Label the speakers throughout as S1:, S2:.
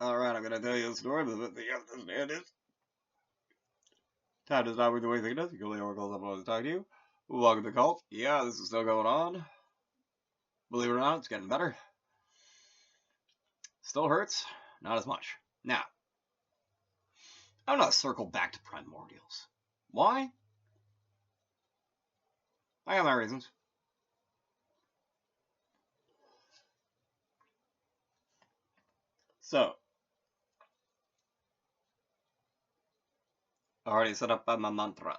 S1: Alright, I'm gonna tell you a story, but the you understand it. Time does not work the way you think it does. You can only oracles I'm always talking to you. Welcome to the cult. Yeah, this is still going on. Believe it or not, it's getting better. Still hurts, not as much. Now, I'm gonna circle back to Primordials. Why? I got my reasons. So, I already set up my mantra.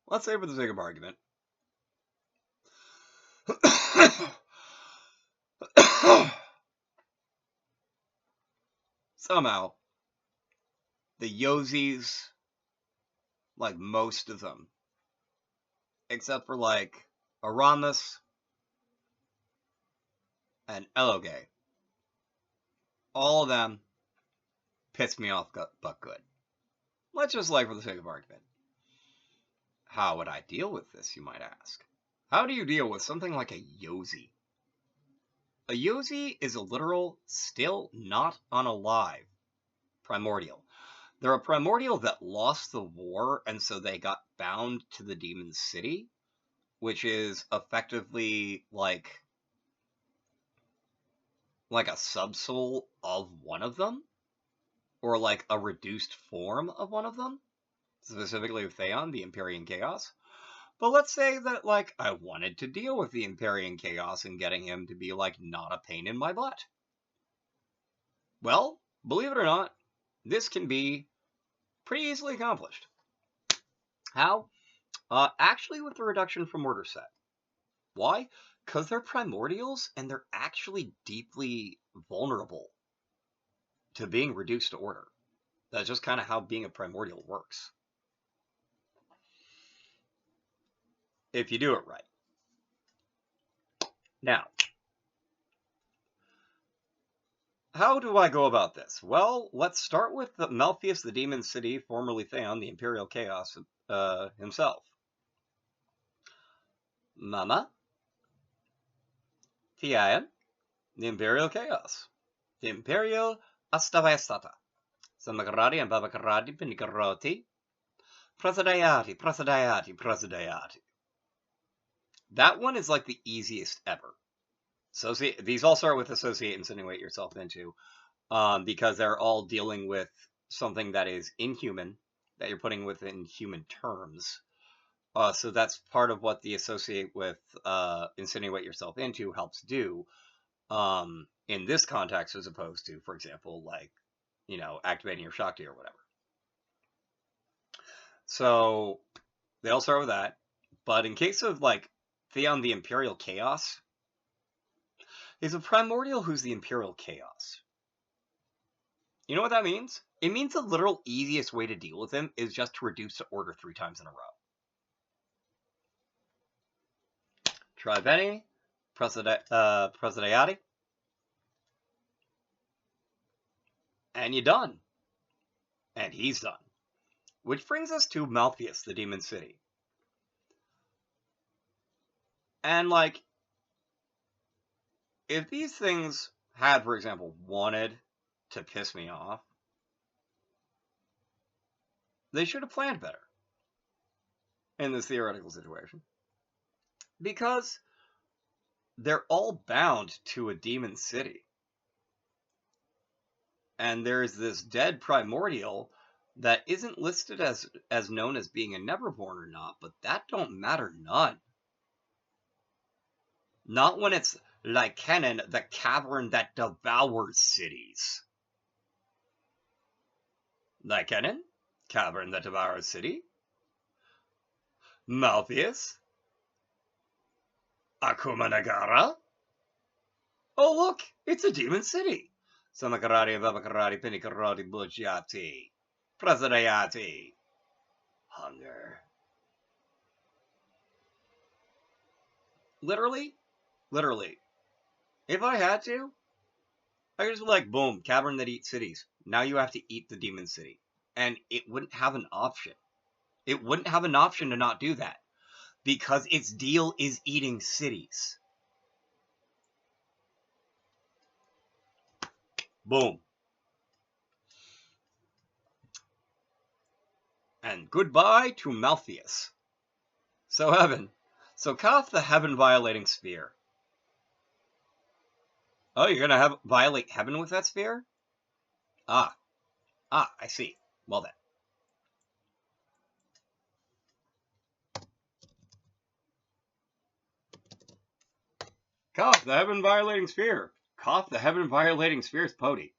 S1: Let's say for the sake of argument. Somehow, the Yozis, like most of them, except for like Aramis and Eloge, all of them piss me off but good. Let's just like for the sake of argument. How would I deal with this, you might ask? How do you deal with something like a Yozi? A Yozi is a literal, still not unalive primordial. They're a primordial that lost the war, and so they got bound to the demon city, which is effectively like a subsoul of one of them, or like a reduced form of one of them, specifically with Theon, the Empyrean Chaos. But let's say that, like, I wanted to deal with the Empyrean Chaos and getting him to be, like, not a pain in my butt. Well, believe it or not, this can be pretty easily accomplished. How? Actually with the reduction from order set. Why? Because they're primordials and they're actually deeply vulnerable to being reduced to order. That's just kind of how being a primordial works. If you do it right. Now, how do I go about this? Well, let's start with Malpheus, the Demon City, formerly Theon, the Imperial Chaos himself. Mama, Theon, the Imperial Chaos, the Imperial Astavastata, Samakarati and Babakarati, Pinikaroti, Prasadayati. That one is like the easiest ever. These all start with associate, insinuate yourself into, because they're all dealing with something that is inhuman, that you're putting within human terms. So that's part of what the associate with insinuate yourself into helps do in this context, as opposed to, for example, like, activating your Shakti or whatever. So they all start with that. But in case of, like, Theon the Imperial Chaos, he's a primordial who's the Imperial Chaos. You know what that means? It means the literal easiest way to deal with him is just to reduce to order 3 times in a row. Tribeni, Prasadayati, and you're done. And he's done. Which brings us to Malpheus, the Demon City. And, like, if these things had, for example, wanted to piss me off, they should have planned better in this theoretical situation. Because they're all bound to a demon city. And there's this dead primordial that isn't listed as known as being a Neverborn or not, but that don't matter none. Not when it's Lycanon, the cavern that devours cities. Lycanon, cavern that devours city. Malpheus, Akuma Nagara. Oh look, it's a demon city. Samakarati, Vabakarati, Pinikarati, Bujati, Prasadayati. Hunger. Literally, if I had to, I could just be like, boom, cavern that eats cities. Now you have to eat the demon city. And it wouldn't have an option. It wouldn't have an option to not do that because its deal is eating cities. Boom. And goodbye to Malpheus. So heaven. So Koth, the heaven-violating sphere. Oh, you're gonna violate heaven with that sphere? Ah, I see. Well then. Koth, the heaven-violating sphere. Koth, the heaven-violating sphere's Pody.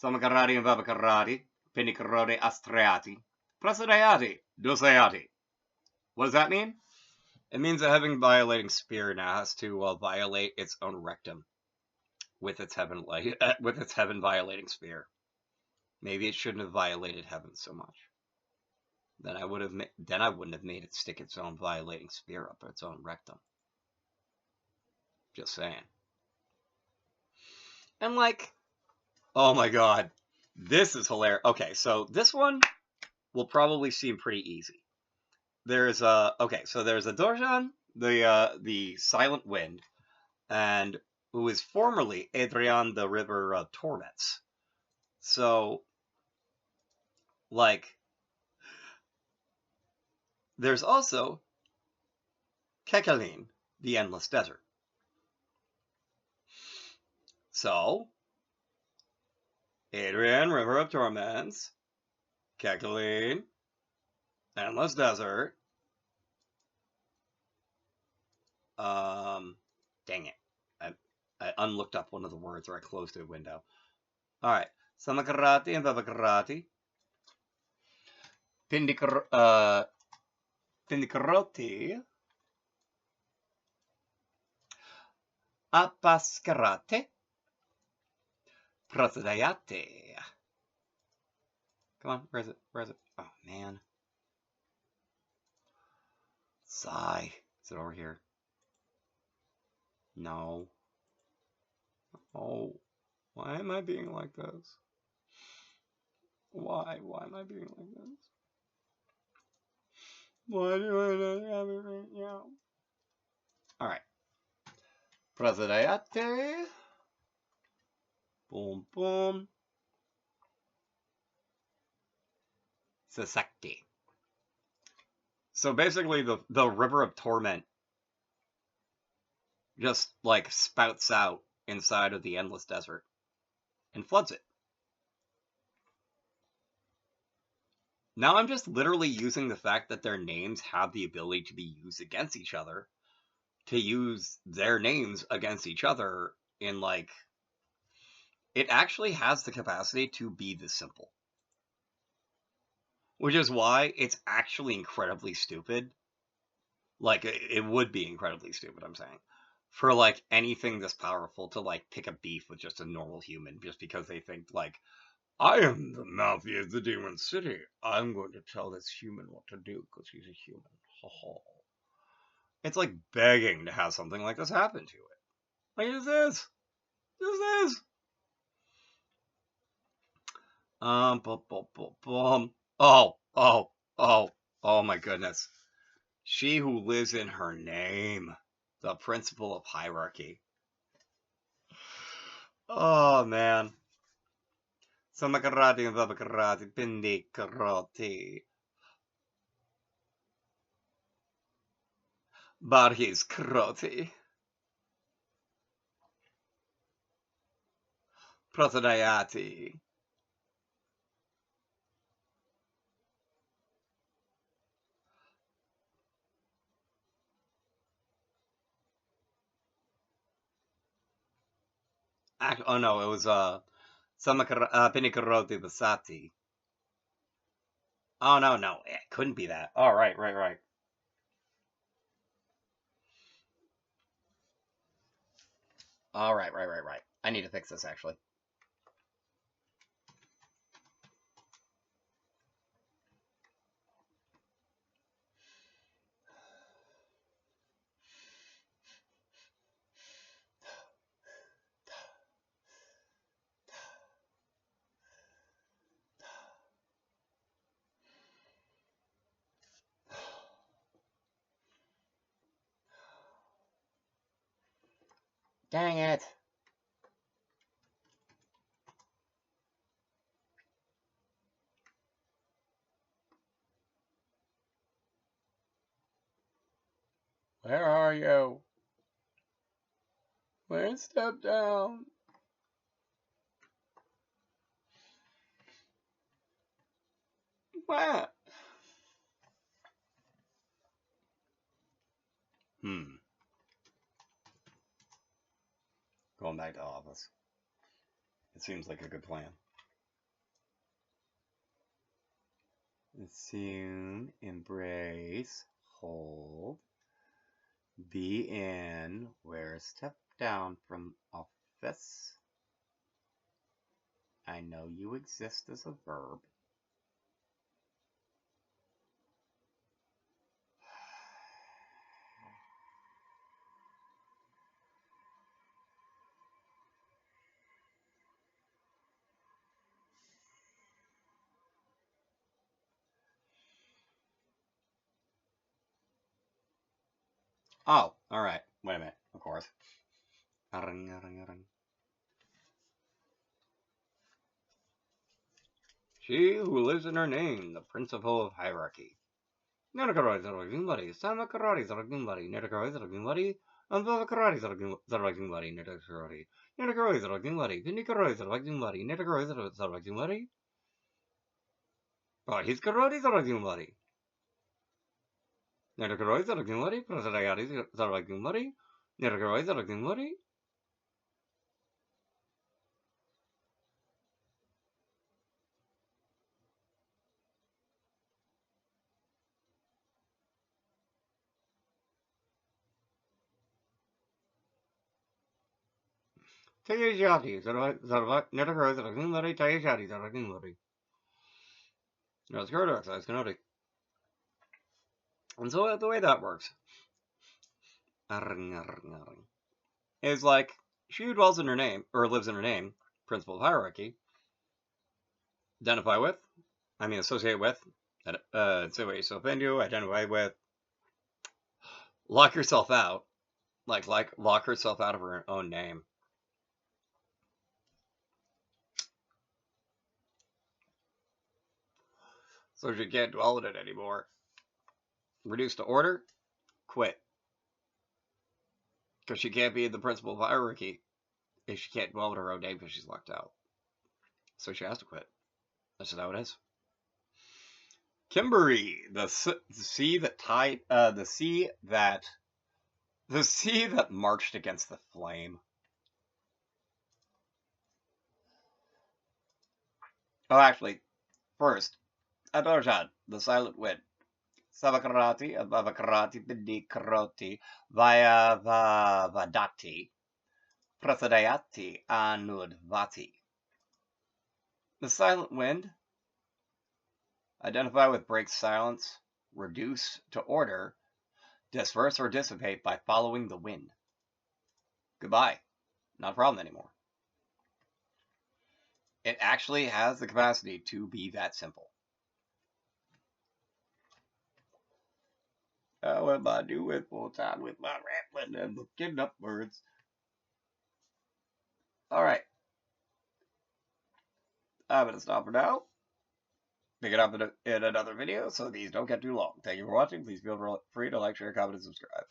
S1: Samakarati and Vavakarati, Pinikarode Astreati, Prasadayati, Doseati. What does that mean? It means a heaven-violating sphere now has to violate its own rectum with its heaven-violating sphere. Maybe it shouldn't have violated heaven so much. Then I wouldn't have made it stick its own violating sphere up its own rectum. Just saying. And like, oh my god, this is hilarious. Okay, so this one will probably seem pretty easy. There's a Dorjan, the Silent Wind, and who is formerly Adrian the River Torments. So, like, there's also Kekalin, the Endless Desert. So, Adrian, River of Torments, Kekalin, Endless Desert. Dang it. I unlooked up one of the words, or I closed the window. Alright. Samakarati and Vavakarati. Pindikaroti. Apaskarate. Prasadayate. Come on, where is it? Where is it? Oh, man. Sigh. Is it over here? No. Oh. Why am I being like this? Why? Why am I being like this? Why do I not have it right now? Alright. Prasadayate. Boom, boom. Sasakti. So basically, the River of Torment just, like, spouts out inside of the Endless Desert and floods it. Now I'm just literally using the fact that their names have the ability to be used against each other to use their names against each other in, like, it actually has the capacity to be this simple. Which is why it's actually incredibly stupid. Like, it would be incredibly stupid, I'm saying, for, like, anything this powerful to, like, pick a beef with just a normal human just because they think, like, I am the mafia of the Demon City. I'm going to tell this human what to do because he's a human. Ha ha. It's like begging to have something like this happen to it. Like, this is. Oh my goodness. She who lives in her name. The principle of hierarchy. Oh man. Samakarati and Vabakarati, Pindi Karati. Barhis Kroti. Protodayati. Oh no, it was Pinikaroti Vasati. Oh no, it couldn't be that. Oh right. All right. I need to fix this actually. Dang it. Where are you? Where's step down? What? Going back to office. It seems like a good plan. Assume, embrace, hold, be in, where step down from office. I know you exist as a verb. Oh, alright. Wait a minute. Of course. She who lives in her name, the principle of hierarchy. Nerakaroi Zaragimbari, Samakarari Zaragimbari, Nerakaroi Zaragimbari, Anzavakarari Zaragimbari, Nerakaroi. Nerakaroi Zaragimbari, Pinikaroi Zaragimbari, Nerakaroi Zaragimbari. Oh, he's Karori Zaragimbari. Nerakaroi Zaragimbari, Prasadayari Zaragimbari, Nerakaroi Zaragimbari. Tayashati, Nerakaroi Zaragimbari, Tayashati Zaragimbari. No, it's correct, it's Kanoti. And so the way that works is like she who dwells in her name, or lives in her name, principle of hierarchy, associate with, say what yourself into, identify with, lock yourself out, like lock herself out of her own name. So she can't dwell in it anymore. Reduce to order, quit. Because she can't be in the principle of hierarchy if she can't dwell in her own name because she's locked out. So she has to quit. That's just how it is. Kimberly, the sea that marched against the flame. Oh, actually, first, Adorjad, the silent wind. Savakarati, Abavakarati, Bidikaroti, Vaya Vadati, Prasadayati, Anudvati. The silent wind. Identify with break silence, reduce to order, disperse or dissipate by following the wind. Goodbye. Not a problem anymore. It actually has the capacity to be that simple. How am I doing full time with my rattling and looking up birds? Alright. I'm going to stop for now. Pick it up in another video so these don't get too long. Thank you for watching. Please feel free to like, share, comment, and subscribe.